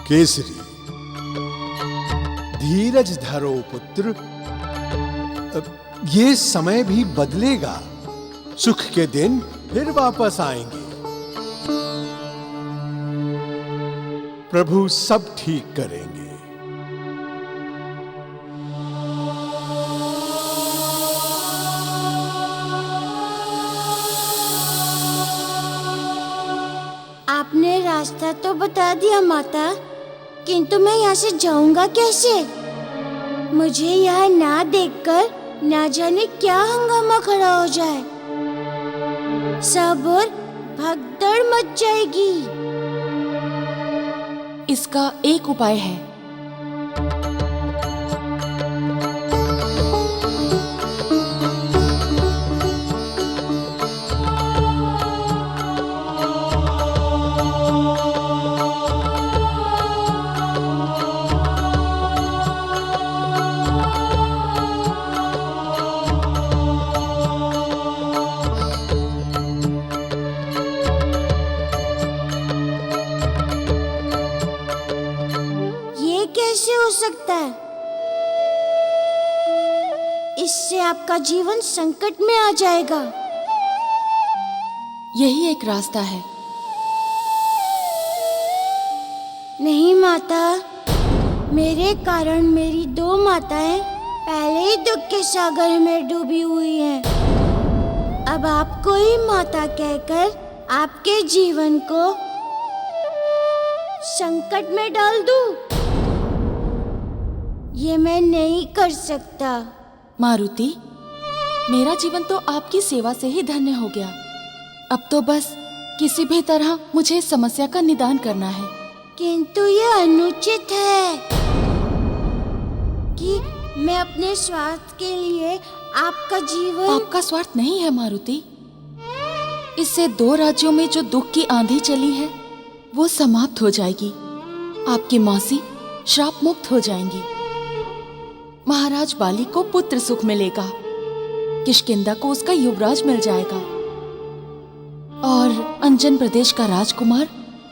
केसरी, धीरज धरो पुत्र, ये समय भी बदलेगा, सुख के दिन फिर वापस आएंगे। प्रभु सब ठीक करेंगे। आपने रास्ता तो बता दिया माता, किंतु मैं यहाँ से जाऊंगा कैसे? मुझे यहाँ ना देखकर ना जाने क्या हंगामा खड़ा हो जाए, सब और भगदड़ मच जाएगी। इसका एक उपाय है। कैसे हो सकता है? इससे आपका जीवन संकट में आ जाएगा। यही एक रास्ता है। नहीं माता, मेरे कारण मेरी 2 माताएं पहले ही दुख के सागर में डूबी हुई हैं। अब आपको ही माता कहकर आपके जीवन को संकट में डाल दूं? ये मैं नहीं कर सकता। मारुति, मेरा जीवन तो आपकी सेवा से ही धन्य हो गया। अब तो बस किसी भी तरह मुझे इस समस्या का निदान करना है। किंतु ये अनुचित है कि मैं अपने स्वार्थ के लिए आपका जीवन। आपका स्वार्थ नहीं है मारुति। इससे 2 राज्यों में जो दुख की आंधी चली है वो समाप्त हो जाएगी। आपकी मौसी श्राप मुक्त हो जाएंगी। महाराज बाली को पुत्र सुख मिलेगा, किष्किंधा को उसका युवराज मिल जाएगा और अंजन प्रदेश का राजकुमार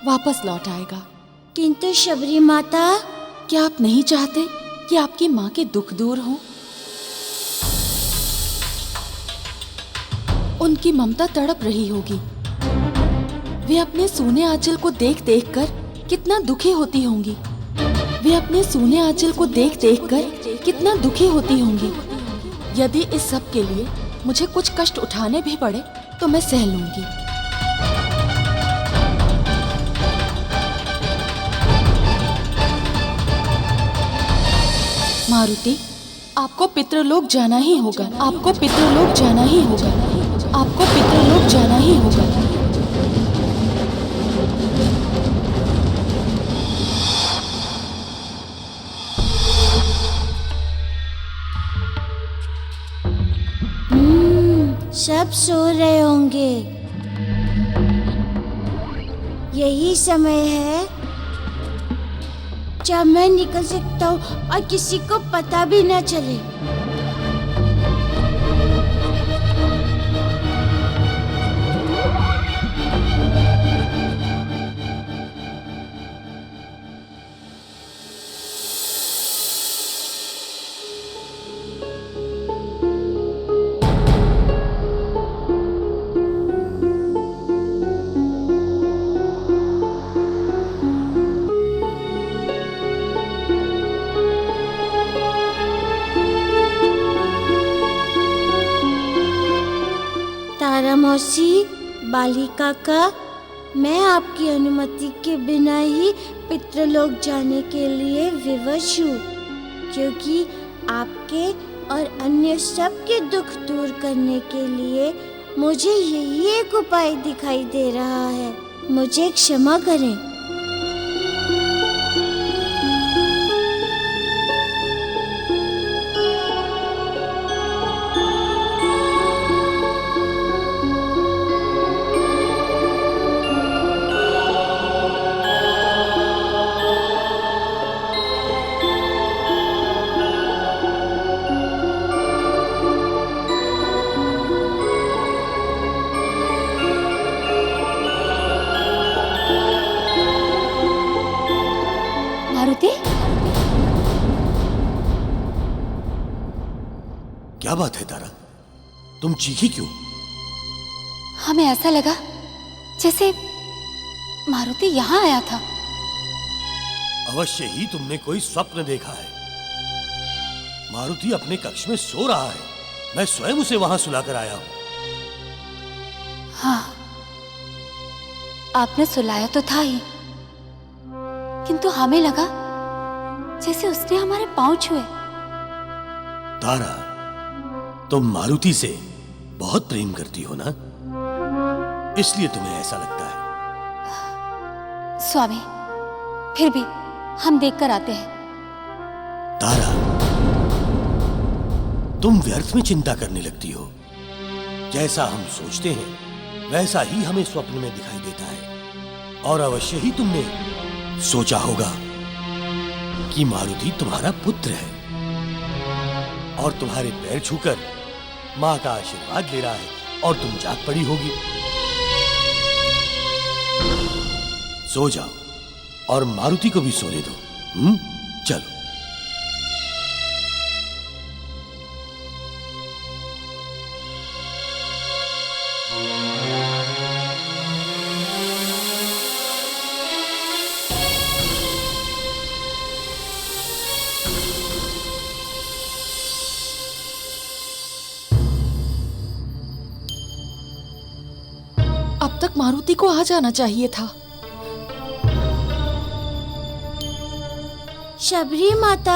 वापस लौट आएगा। किंतु शबरी माता, क्या आप नहीं चाहते कि आपकी माँ के दुख दूर हो? उनकी ममता तड़प रही होगी। वे अपने सूने आंचल को देख देख कर कितना दुखी होती होंगी। वे अपने सूने आंचल को देख देख कर कितना दुखी होती होंगी। यदि इस सब के लिए मुझे कुछ कष्ट उठाने भी पड़े तो मैं सह लूंगी। मारुति, आपको पितृलोक जाना ही होगा। आपको पितृलोक जाना ही होगा। आपको पितृलोक जाना ही होगा। सब सो रहे होंगे। यही समय है जब मैं निकल सकता हूँ और किसी को पता भी न चले। तारा मौसी, बाली काका, मैं आपकी अनुमति के बिना ही पितृलोक जाने के लिए विवश हूँ, क्योंकि आपके और अन्य सबके दुख दूर करने के लिए मुझे यही एक उपाय दिखाई दे रहा है। मुझे क्षमा करें। मारुति, क्या बात है तारा, तुम चीखी क्यों? हमें ऐसा लगा जैसे मारुति यहाँ आया था। अवश्य ही तुमने कोई स्वप्न देखा है। मारुति अपने कक्ष में सो रहा है, मैं स्वयं उसे वहां सुलाकर आया हूं। हाँ, आपने सुलाया तो था ही, किंतु हमें लगा जैसे उसने हमारे पांव छुए। तारा, तुम मारुति से बहुत प्रेम करती हो ना, इसलिए तुम्हें ऐसा लगता है। स्वामी, फिर भी हम देखकर आते हैं। तारा, तुम व्यर्थ में चिंता करने लगती हो। जैसा हम सोचते हैं वैसा ही हमें स्वप्न में दिखाई देता है। और अवश्य ही तुमने सोचा होगा कि मारुति तुम्हारा पुत्र है और तुम्हारे पैर छूकर मां का आशीर्वाद ले रहा है और तुम जाग पड़ी होगी। सो जाओ और मारुति को भी सोने दो। चलो। अब तक मारुति को आ जाना चाहिए था। शबरी माता,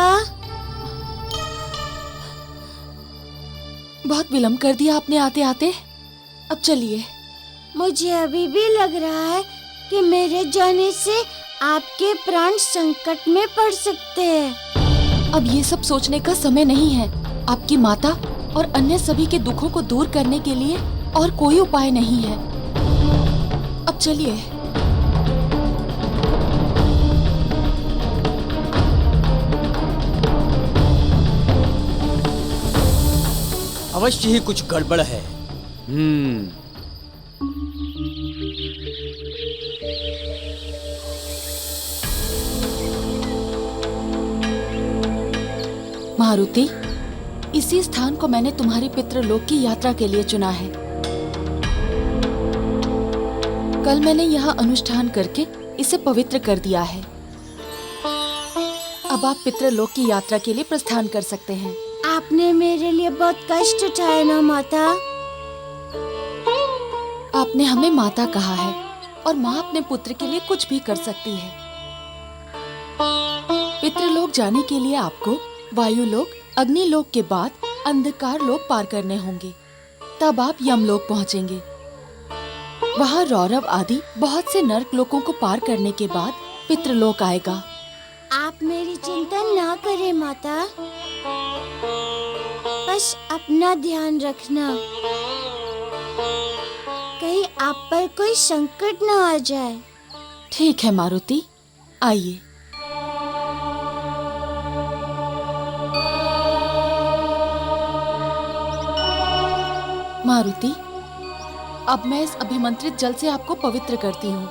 बहुत विलंब कर दिया आपने आते आते। अब चलिए। मुझे अभी भी लग रहा है कि मेरे जाने से आपके प्राण संकट में पड़ सकते हैं। अब ये सब सोचने का समय नहीं है। आपकी माता और अन्य सभी के दुखों को दूर करने के लिए और कोई उपाय नहीं है। अब चलिए। अवश्य ही कुछ गड़बड़ है। मारुति, इसी स्थान को मैंने तुम्हारी पितृलोक की यात्रा के लिए चुना है। कल मैंने यहाँ अनुष्ठान करके इसे पवित्र कर दिया है। अब आप पितृलोक की यात्रा के लिए प्रस्थान कर सकते हैं। आपने मेरे लिए बहुत कष्ट उठाए ना माता। आपने हमें माता कहा है और माँ अपने पुत्र के लिए कुछ भी कर सकती है। पितृलोक जाने के लिए आपको वायुलोक, अग्निलोक के बाद अंधकार लोक पार करने होंगे। तब आप यमलोक पहुँचेंगे। वहाँ रौरव आदि बहुत से नर्क लोकों को पार करने के बाद पितृलोक आएगा। आप मेरी चिंता ना करें माता, बस अपना ध्यान रखना, कहीं आप पर कोई संकट न आ जाए। ठीक है मारुति, आइए। मारुति, अब मैं इस अभिमंत्रित जल से आपको पवित्र करती हूँ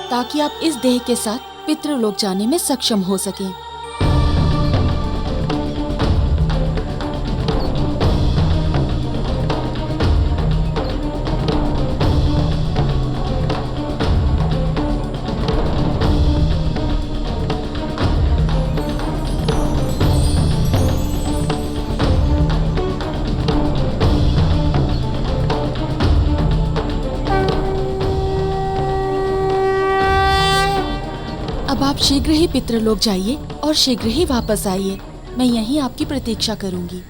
ताकि आप इस देह के साथ पितृलोक जाने में सक्षम हो सकें। अब आप शीघ्र ही पितृलोक जाइए और शीघ्र ही वापस आइए। मैं यहीं आपकी प्रतीक्षा करूंगी।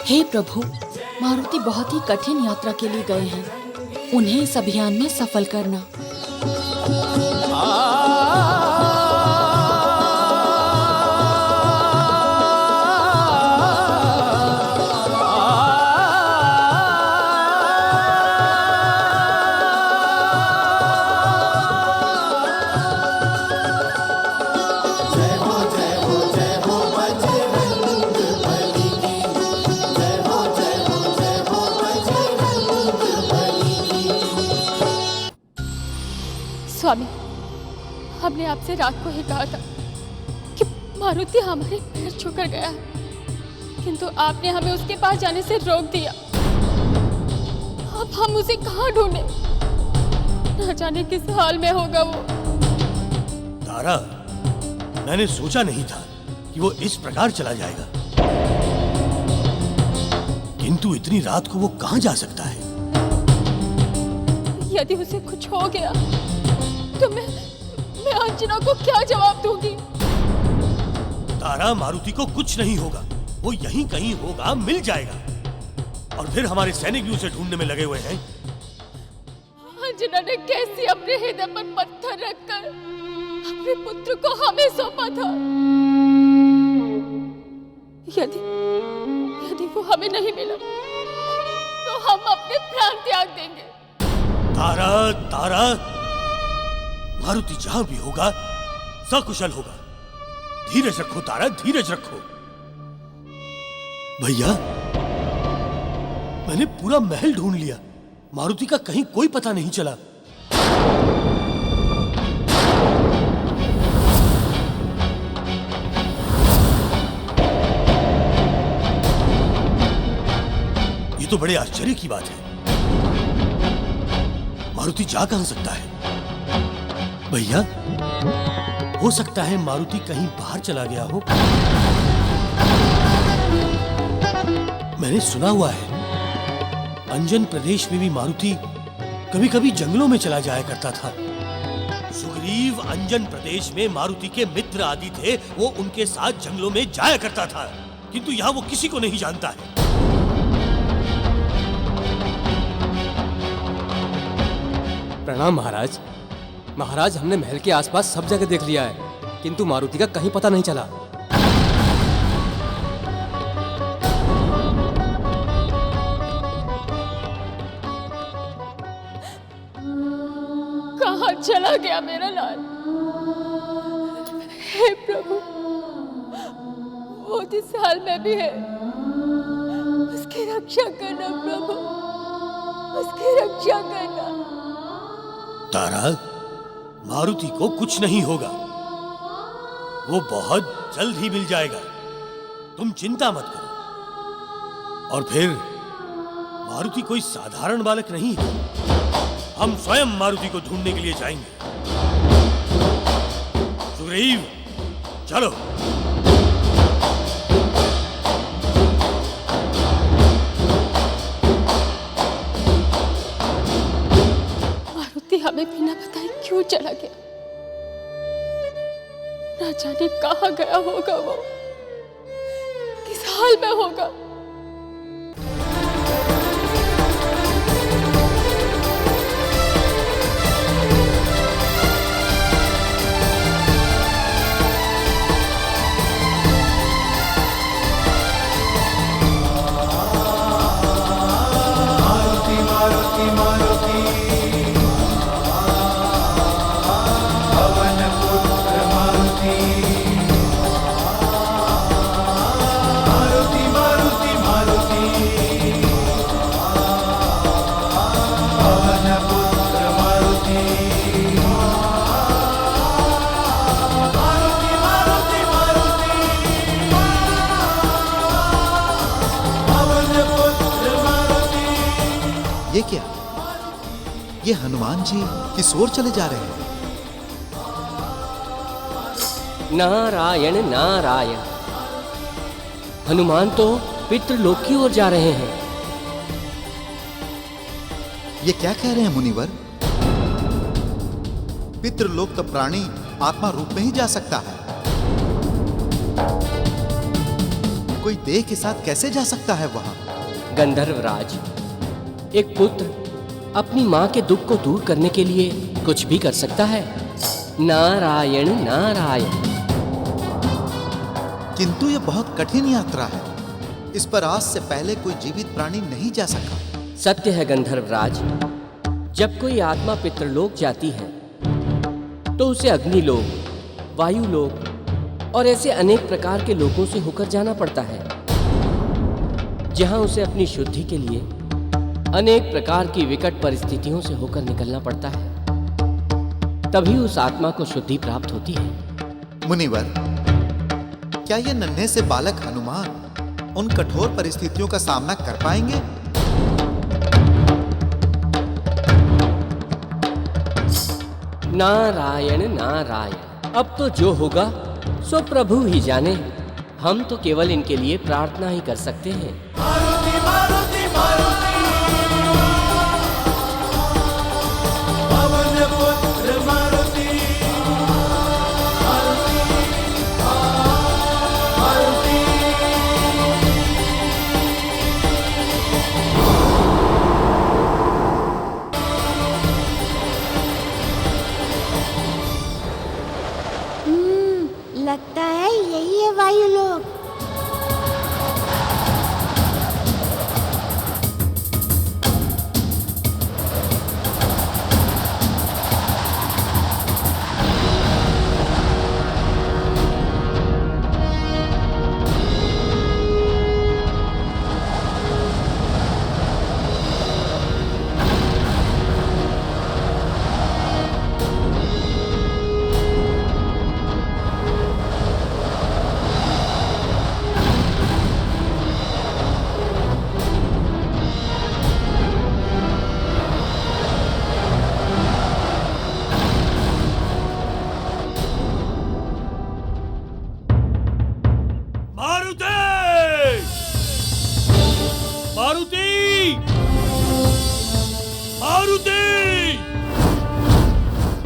हे प्रभु, मारुति बहुत ही कठिन यात्रा के लिए गए हैं। उन्हें इस अभियान में सफल करना। स्वामी, हमने आपसे रात को ही कहा था कि मारुति हमारे पैर छूकर गया है, किंतु आपने हमें उसके पास जाने से रोक दिया। अब हम उसे कहाँ ढूंढे? न जाने किस हाल में होगा वो। तारा, मैंने सोचा नहीं था कि वो इस प्रकार चला जाएगा, किंतु इतनी रात को वो कहाँ जा सकता है? यदि उसे कुछ हो गया तो मैं अंजना को क्या जवाब दूंगी? तारा, मारुति को कुछ नहीं होगा, वो यहीं कहीं होगा, मिल जाएगा। और फिर हमारे सैनिक भी उसे ढूंढने में लगे हुए हैं। अंजना ने कैसे अपने हृदय पर पत्थर रखकर अपने पुत्र को हमें सौंपा था। यदि वो हमें नहीं मिला तो हम अपने प्राण त्याग देंगे। तारा, तारा, मारुति जहां भी होगा सकुशल होगा। धीरज रखो तारा, धीरज रखो। भैया, मैंने पूरा महल ढूंढ लिया, मारुति का कहीं कोई पता नहीं चला। ये तो बड़े आश्चर्य की बात है। मारुति जा कहां सकता है? भैया, हो सकता है मारुति कहीं बाहर चला गया हो। मैंने सुना हुआ है अंजन प्रदेश में भी मारुति कभी कभी जंगलों में चला जाया करता था। सुग्रीव अंजन प्रदेश में मारुति के मित्र आदि थे, वो उनके साथ जंगलों में जाया करता था, किंतु यहाँ वो किसी को नहीं जानता है। प्रणाम महाराज। महाराज, हमने महल के आसपास सब जगह देख लिया है, किंतु मारुति का कहीं पता नहीं चला। कहाँ चला गया मेरा लाल? हे प्रभु, वो जिस हाल में भी है उसकी रक्षा करना प्रभु, उसकी रक्षा करना। तारा, मारुति को कुछ नहीं होगा, वो बहुत जल्द ही मिल जाएगा, तुम चिंता मत करो। और फिर मारुति कोई साधारण बालक नहीं है, हम स्वयं मारुति को ढूंढने के लिए जाएंगे। सुग्रीव, चलो। मारुति हमें बिना बताए क्यों चला गया? ना जाने कहाँ गया होगा वो, किस हाल में होगा। ये क्या? ये हनुमान जी किस ओर चले जा रहे हैं? नारायण नारायण। हनुमान तो पितृलोक की ओर जा रहे हैं। ये क्या कह रहे हैं मुनिवर? पितृलोक तो प्राणी आत्मा रूप में ही जा सकता है, कोई देह के साथ कैसे जा सकता है वहां? गंधर्वराज, एक पुत्र अपनी माँ के दुख को दूर करने के लिए कुछ भी कर सकता है। नारायण नारायण। किंतु यह बहुत कठिन यात्रा है। इस पर आज से पहले कोई जीवित प्राणी नहीं जा सका। सत्य है गंधर्वराज, जब कोई आत्मा पितृलोक जाती है तो उसे अग्निलोक, वायुलोक और ऐसे अनेक प्रकार के लोकों से होकर जाना पड़ता है, जहां उसे अपनी शुद्धि के लिए अनेक प्रकार की विकट परिस्थितियों से होकर निकलना पड़ता है। तभी उस आत्मा को शुद्धि प्राप्त होती है। मुनिवर, क्या ये नन्हे से बालक हनुमान उन कठोर परिस्थितियों का सामना कर पाएंगे? नारायण नारायण। अब तो जो होगा सो प्रभु ही जाने। हम तो केवल इनके लिए प्रार्थना ही कर सकते हैं। मारुति मारुति मारुति, पवन पुत्र मारुति, मारुति मारुति। लगता है यही है वायुलोक। मारुति! मारुति!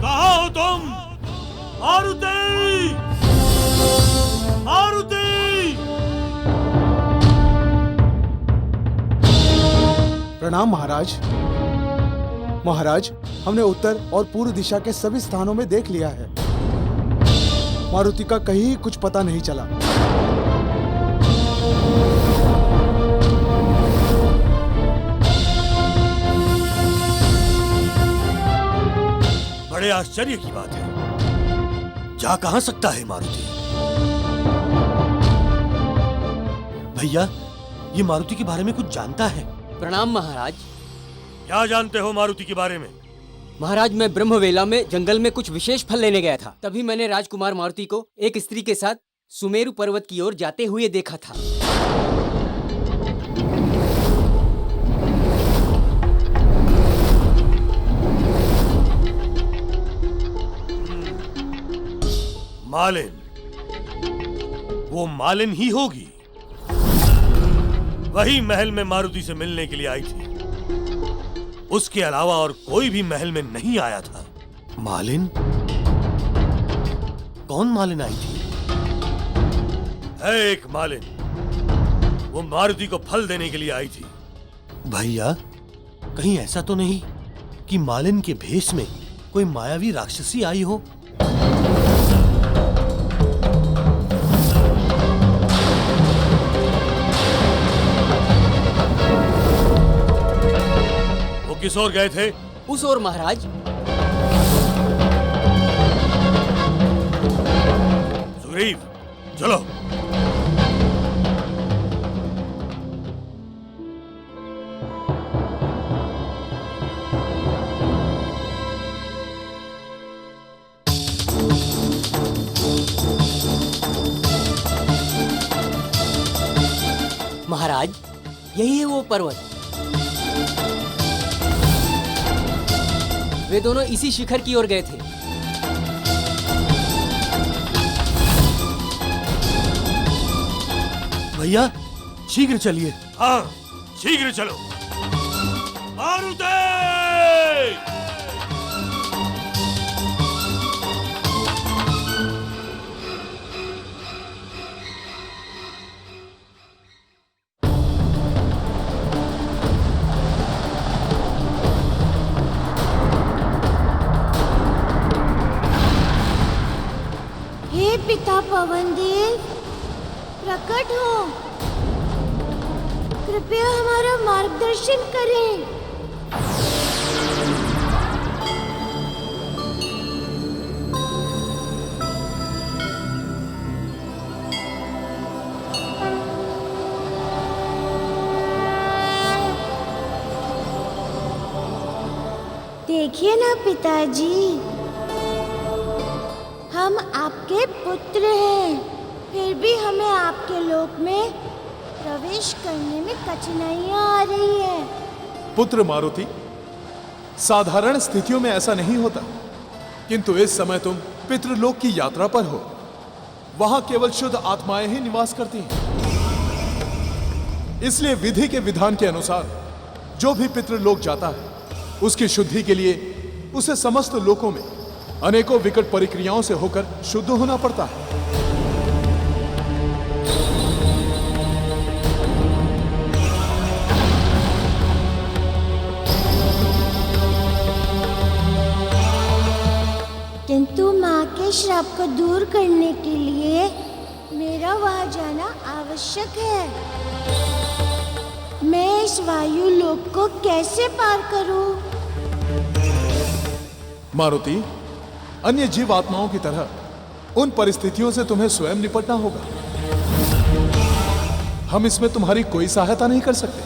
कहाँ हो तुम? मारुति! मारुति! प्रणाम महाराज। महाराज, हमने उत्तर और पूर्व दिशा के सभी स्थानों में देख लिया है। मारुति का कहीं कुछ पता नहीं चला। बड़े आश्चर्य की बात है। जा कहां सकता है मारुति? भैया, ये मारुति के बारे में कुछ जानता है? प्रणाम महाराज। क्या जानते हो मारुति के बारे में? महाराज, मैं ब्रह्मवेला में जंगल में कुछ विशेष फल लेने गया था। तभी मैंने राजकुमार मारुति को एक स्त्री के साथ सुमेरु पर्वत की ओर जाते हुए देखा था। मालिन, वो मालिन ही होगी। वही महल में मारुति से मिलने के लिए आई थी। उसके अलावा और कोई भी महल में नहीं आया था। मालिन? कौन मालिन आई थी? है एक मालिन, वो मारुति को फल देने के लिए आई थी। भैया, कहीं ऐसा तो नहीं कि मालिन के भेष में कोई मायावी राक्षसी आई हो? किस ओर गए थे? उस ओर महाराज। सुग्रीव, चलो। महाराज, यही है वो पर्वत। वे दोनों इसी शिखर की ओर गए थे। भैया, शीघ्र चलिए। हाँ, शीघ्र चलो। मारुति! पवन देव, प्रकट हो। कृपया हमारा मार्गदर्शन करें। देखिए ना पिताजी, हम आपके पुत्र हैं, फिर भी हमें आपके लोक में प्रवेश करने में कठिनाइयां आ रही है। पुत्र मारुति, साधारण स्थितियों में ऐसा नहीं होता, किंतु इस समय तुम पितृलोक की यात्रा पर हो। वहां केवल शुद्ध आत्माएं ही निवास करती हैं। इसलिए विधि के विधान के अनुसार जो भी पितृलोक जाता है, उसकी शुद्धि के लिए उसे समस्त लोकों में अनेकों विकट प्रक्रियाओं से होकर शुद्ध होना पड़ता है। किंतु माँ के श्राप को दूर करने के लिए मेरा वहां जाना आवश्यक है। मैं इस वायु लोक को कैसे पार करूं? मारुति, अन्य जीव आत्माओं की तरह उन परिस्थितियों से तुम्हें स्वयं निपटना होगा। हम इसमें तुम्हारी कोई सहायता नहीं कर सकते।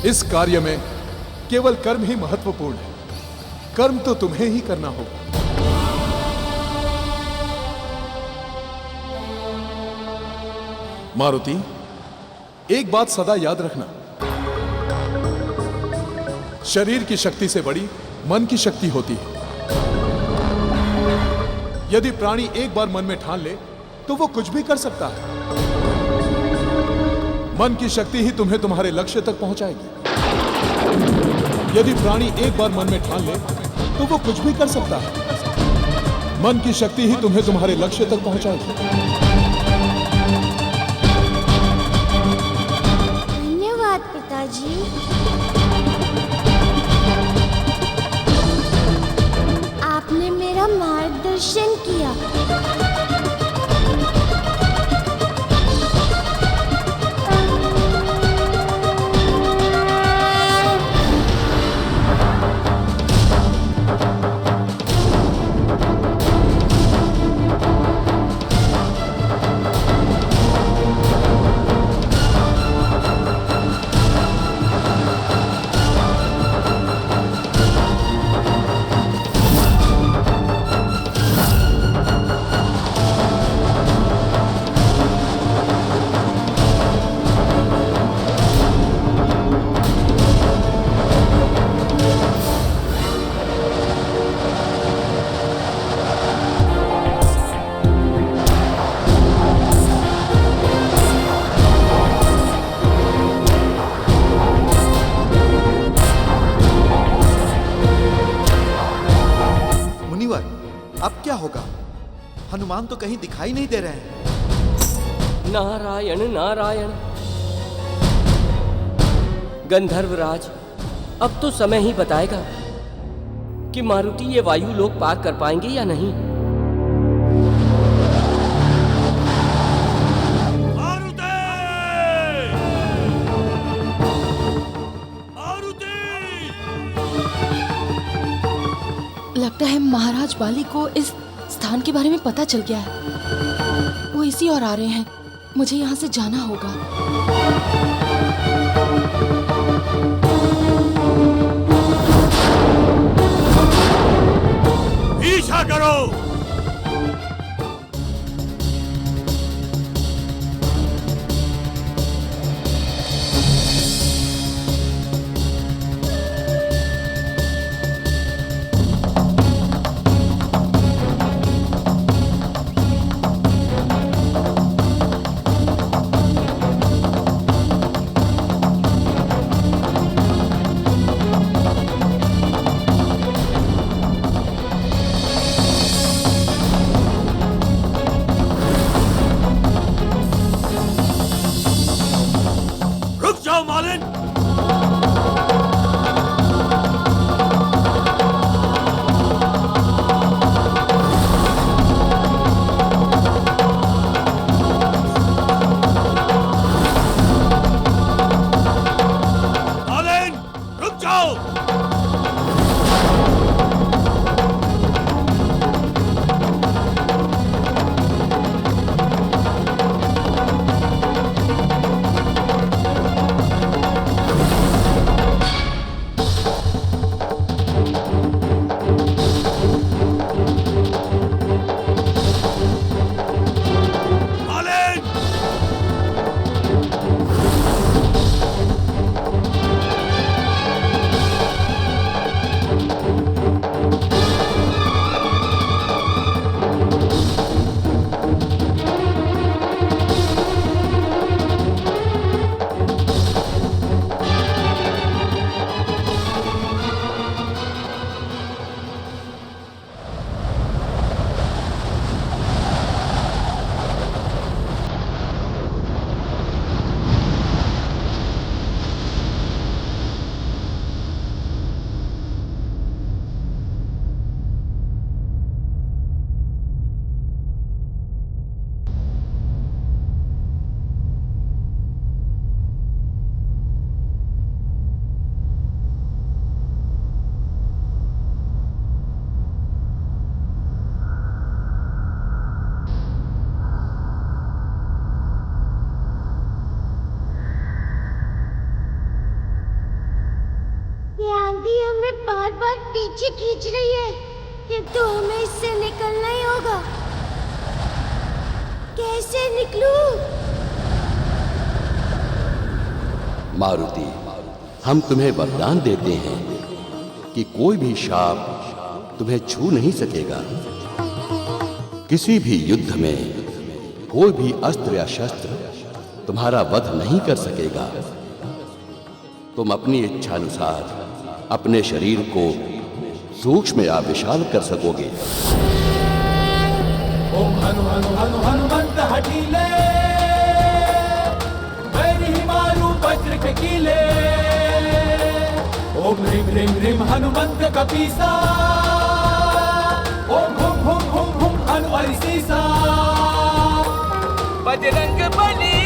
इस कार्य में केवल कर्म ही महत्वपूर्ण है। कर्म तो तुम्हें ही करना होगा। मारुति, एक बात सदा याद रखना, शरीर की शक्ति से बड़ी मन की शक्ति होती है। यदि प्राणी एक बार मन में ठान ले तो वो कुछ भी कर सकता है। मन की शक्ति ही तुम्हें तुम्हारे लक्ष्य तक पहुंचाएगी। यदि प्राणी एक बार मन में ठान ले तो वो कुछ भी कर सकता है। मन की शक्ति ही तुम्हें तुम्हारे लक्ष्य तक पहुंचाएगी। पिताजी, आपने मेरा मार्गदर्शन किया। अब क्या होगा? हनुमान तो कहीं दिखाई नहीं दे रहे हैं। नारायण नारायण। गंधर्वराज, अब तो समय ही बताएगा कि मारुति ये वायु लोक पार कर पाएंगे या नहीं। लगता है महाराज बाली को इस स्थान के बारे में पता चल गया है। वो इसी ओर आ रहे हैं। मुझे यहाँ से जाना होगा। पीछा करो। बार बार पीछे खींच रही है। ये तो हमें इससे निकलना ही होगा। कैसे निकलूं? मारुति, हम तुम्हें वरदान देते हैं कि कोई भी शाप तुम्हें छू नहीं सकेगा। किसी भी युद्ध में कोई भी अस्त्र या शस्त्र तुम्हारा वध नहीं कर सकेगा। तुम अपनी इच्छानुसार अपने शरीर को सूक्ष्म या विशाल कर सकोगे। ओम हनु हनु हनु हनुमंत हठीले, वैरी मारू वज्र के कीले। ओम ह्रीं ह्रीं ह्रीं हनुमंत कपीसा, ओम हुम हुम हुम हुम हनु अरिसीसा। बजरंग बली,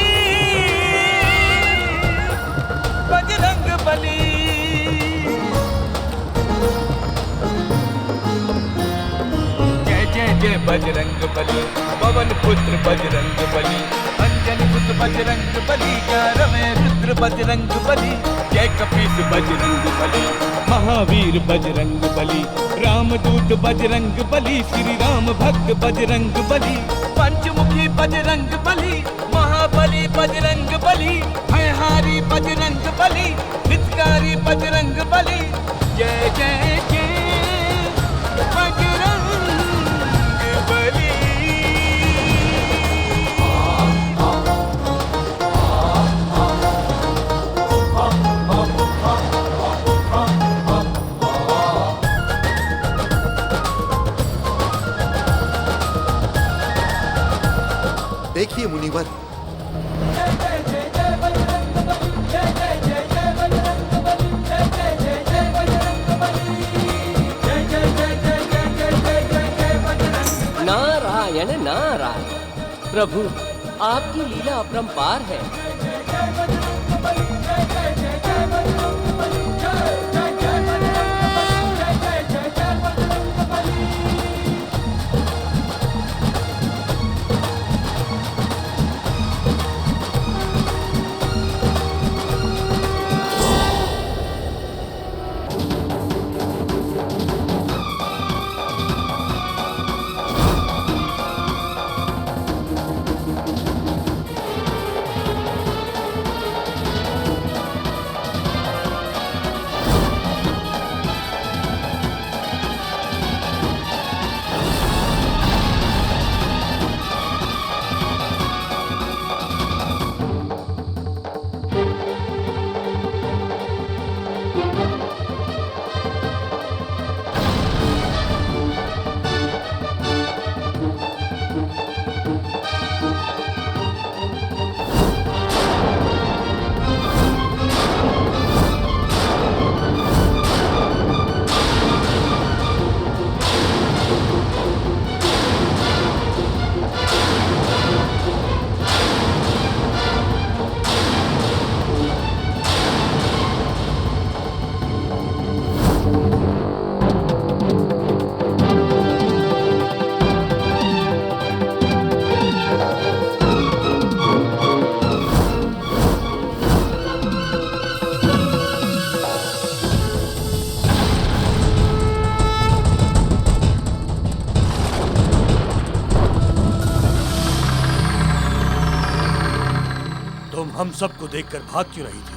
बजरंग बली। जय जय जय बजरंग बली, पवन पुत्र बजरंग बली। अंजनी पुत्र बजरंग बली, रमे रुद्र बजरंग बली। जय कपीस बजरंग बली, महावीर बजरंग बली। रामदूत बजरंग बली, श्री राम भक्त बजरंग बली। पंचमुखी बजरंग बली, महाबली बजरंग बली। भयहारी बजरंग बली, हितकारी बजरंग बली। जय जय जय बजरंग बली। देखिए मुनिवर, नारायण नारायण। प्रभु, आपकी लीला अपरंपार है। हम सबको देखकर भाग क्यों रही थी?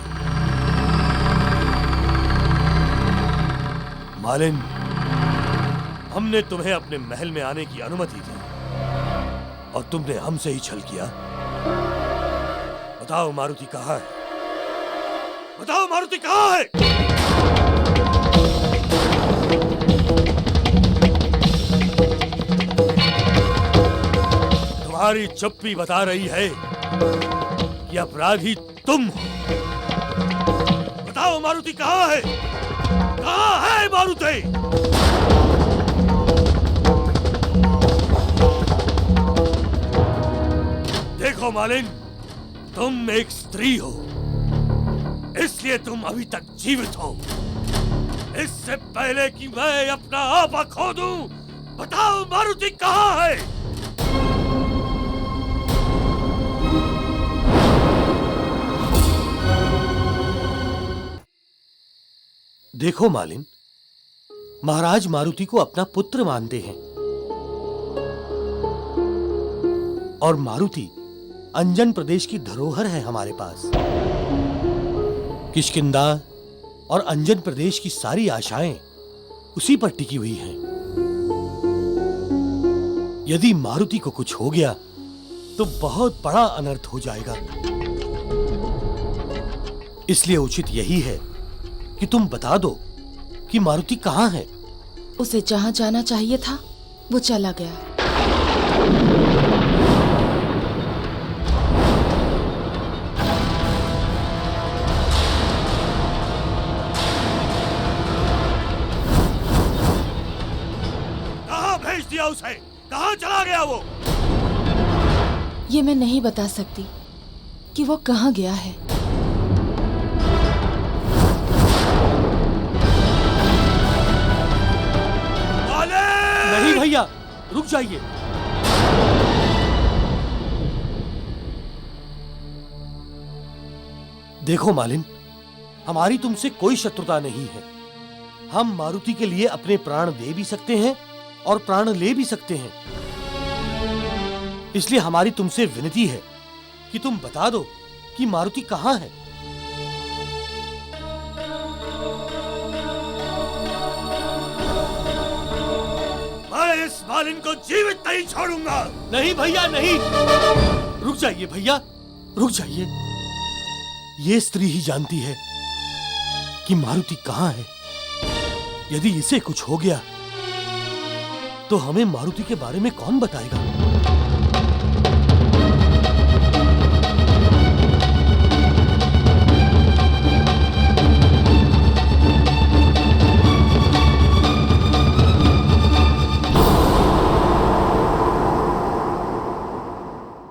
मालिन, हमने तुम्हें अपने महल में आने की अनुमति दी और तुमने हमसे ही छल किया। बताओ मारुति कहाँ है? बताओ मारुति कहाँ है? तुम्हारी चुप्पी बता रही है कि अपराधी तुम हो। बताओ मारुति कहाँ है? कहाँ है मारुति? देखो मालिन, तुम एक स्त्री हो, इसलिए तुम अभी तक जीवित हो। इससे पहले कि मैं अपना आपा खो दूं, बताओ मारुति कहाँ है? देखो मालिन, महाराज मारुति को अपना पुत्र मानते हैं और मारुति अंजन प्रदेश की धरोहर है हमारे पास। किष्किंधा और अंजन प्रदेश की सारी आशाएं उसी पर टिकी हुई हैं। यदि मारुति को कुछ हो गया तो बहुत बड़ा अनर्थ हो जाएगा। इसलिए उचित यही है कि तुम बता दो कि मारुति कहाँ है। उसे जहां जाना चाहिए था वो चला गया। कहाँ भेज दिया उसे? कहाँ चला गया वो? ये मैं नहीं बता सकती कि वो कहाँ गया है। नहीं भैया, रुक जाइए। देखो मालिन, हमारी तुमसे कोई शत्रुता नहीं है। हम मारुति के लिए अपने प्राण दे भी सकते हैं और प्राण ले भी सकते हैं। इसलिए हमारी तुमसे विनती है कि तुम बता दो कि मारुति कहाँ है। मैं इस मालिन को जीवित नहीं छोड़ूंगा। नहीं भैया, नहीं। रुक जाइए भैया, रुक जाइए। ये स्त्री ही जानती है कि मारुति कहाँ है। यदि इसे कुछ हो गया तो हमें मारुति के बारे में कौन बताएगा?